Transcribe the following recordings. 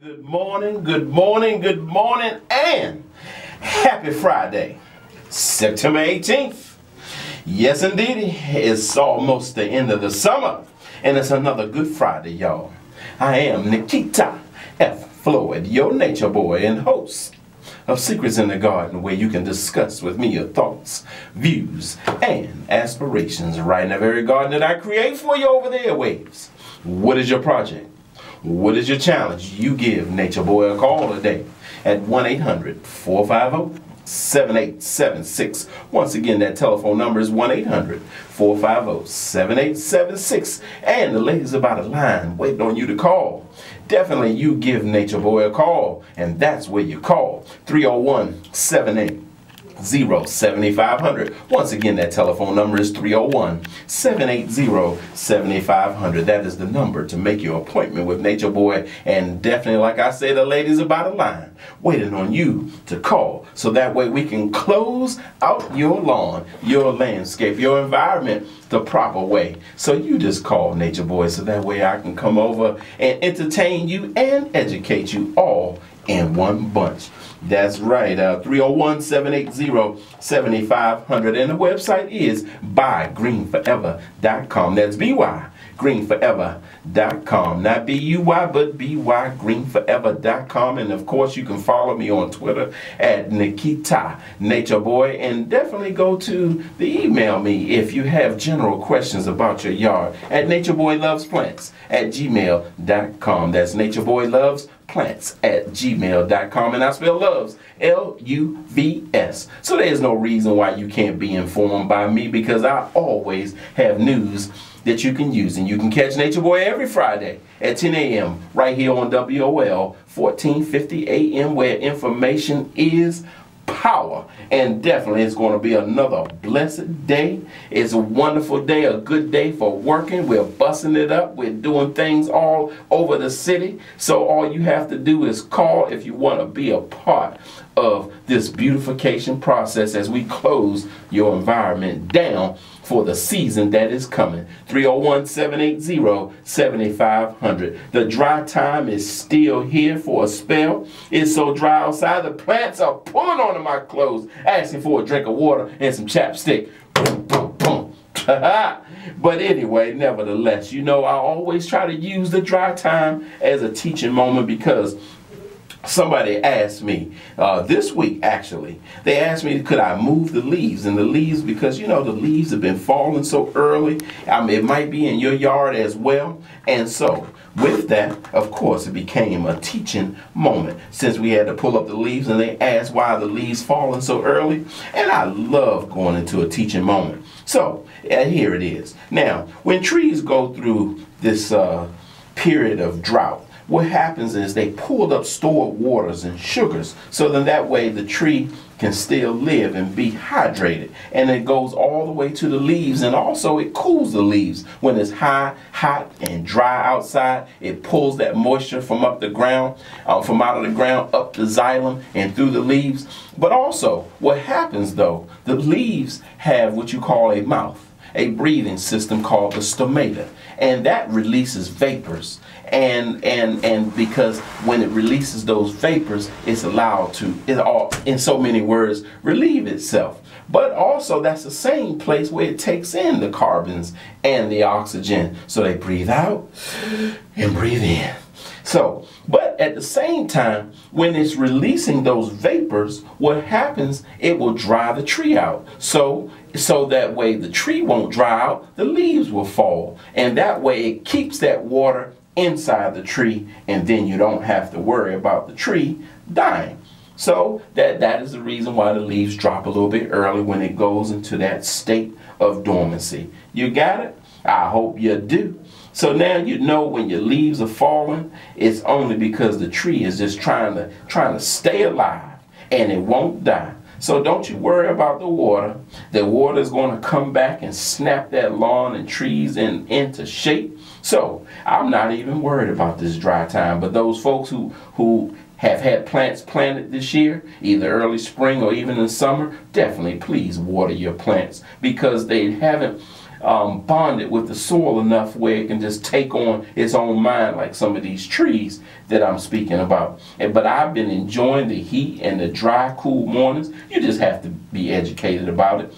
Good morning, good morning, good morning, and happy Friday, September 18th. Yes, indeed, it's almost the end of the summer, and it's another Good Friday, y'all. I am Nikita F. Floyd, your nature boy and host of Secrets in the Garden, where you can discuss with me your thoughts, views, and aspirations right in the very garden that I create for you over the airwaves. What is your project? What is your challenge? You give Nature Boy a call today at 1-800-450-7876. Once again, that telephone number is 1-800-450-7876. And the ladies are by the line waiting on you to call. Definitely you give Nature Boy a call, and that's where you call. 301-780-7500. Once again, that telephone number is 301-780-7500. That is the number to make your appointment with Nature Boy. And definitely, like I say, the ladies are by the line waiting on you to call, so that way we can close out your lawn, your landscape, your environment the proper way. So you just call Nature Boy, so that way I can come over and entertain you and educate you all in one bunch. That's right, 301-780-7500. And the website is buygreenforever.com. That's BYgreenforever.com. Not B-U-Y, but BYgreenforever.com. And of course, you can follow me on Twitter at Nikita Nature Boy. And definitely go to the email me if you have general questions about your yard at natureboylovesplants@gmail.com. That's natureboylovesplants@gmail.com. And I spell loves L-U-V-S. So there's no reason why you can't be informed by me, because I always have news that you can use. And you can catch Nature Boy every Friday at 10 a.m. right here on WOL 1450 AM, where information is power. And definitely it's going to be another blessed day. It's a wonderful day, a good day for working. We're busting it up. We're doing things all over the city. So all you have to do is call if you want to be a part of this beautification process as we close your environment down for the season that is coming. 301-780-7500. The dry time is still here for a spell. It's so dry outside, the plants are pulling onto my clothes, asking for a drink of water and some chapstick. Boom, boom, boom. But anyway, nevertheless, you know, I always try to use the dry time as a teaching moment, because somebody asked me this week, actually, they asked me, could I move the leaves? And the leaves, because, you know, the leaves have been falling so early. I mean, it might be in your yard as well. And so with that, of course, it became a teaching moment, since we had to pull up the leaves and they asked why the leaves falling so early. And I love going into a teaching moment. So here it is. Now, when trees go through this period of drought, what happens is they pulled up stored waters and sugars, so then that way the tree can still live and be hydrated. And it goes all the way to the leaves, and also it cools the leaves. When it's hot and dry outside, it pulls that moisture from up the ground, from out of the ground up the xylem and through the leaves. But also what happens though, the leaves have what you call a mouth, a breathing system called the stomata, and that releases vapors. And because when it releases those vapors, it's allowed to, in so many words, relieve itself. But also that's the same place where it takes in the carbons and the oxygen. So they breathe out and breathe in. So, but at the same time, when it's releasing those vapors, what happens, it will dry the tree out. So that way the tree won't dry out, the leaves will fall. And that way it keeps that water inside the tree, and then you don't have to worry about the tree dying. So that is the reason why the leaves drop a little bit early, when it goes into that state of dormancy. You got it? I hope you do. So now you know when your leaves are falling, it's only because the tree is just trying to stay alive, and it won't die. So don't you worry about the water. The water is going to come back and snap that lawn and trees into shape. So I'm not even worried about this dry time. But those folks who have had plants planted this year, either early spring or even in summer, definitely please water your plants, because they haven't bonded with the soil enough where it can just take on its own mind like some of these trees that I'm speaking about. But I've been enjoying the heat and the dry, cool mornings. You just have to be educated about it.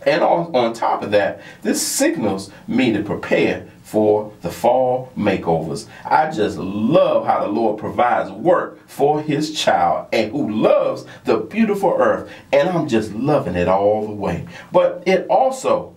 And on top of that, this signals me to prepare for the fall makeovers. I just love how the Lord provides work for his child and who loves the beautiful earth. And I'm just loving it all the way. But it also,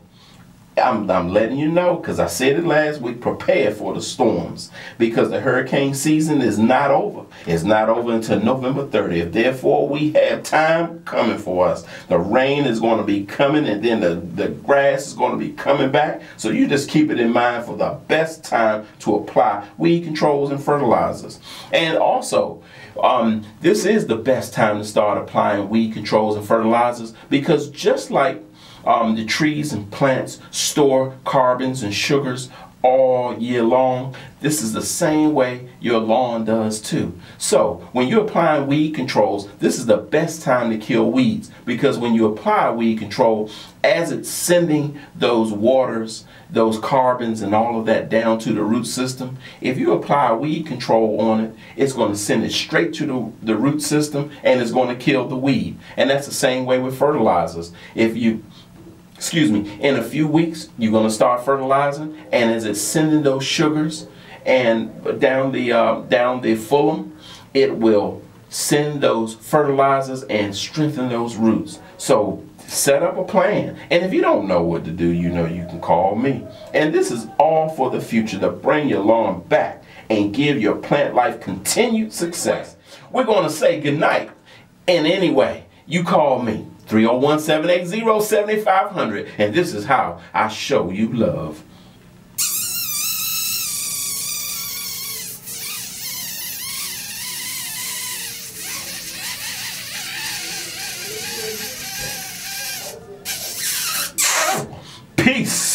I'm letting you know, because I said it last week, prepare for the storms, because the hurricane season is not over. It's not over until November 30th. Therefore, we have time coming for us. The rain is going to be coming, and then the grass is going to be coming back. So you just keep it in mind for the best time to apply weed controls and fertilizers. And also, this is the best time to start applying weed controls and fertilizers, because just like the trees and plants store carbons and sugars all year long, this is the same way your lawn does too. So when you're applying weed controls, this is the best time to kill weeds, because when you apply weed control, as it's sending those waters, those carbons and all of that down to the root system, if you apply weed control on it, it's going to send it straight to the root system, and it's going to kill the weed. And that's the same way with fertilizers. In a few weeks, you're going to start fertilizing, and as it's sending those sugars and down the phloem, it will send those fertilizers and strengthen those roots. So set up a plan. And if you don't know what to do, you know you can call me. And this is all for the future, to bring your lawn back and give your plant life continued success. We're going to say goodnight. And anyway, you call me. 301-780-7500, and this is how I show you love. Peace.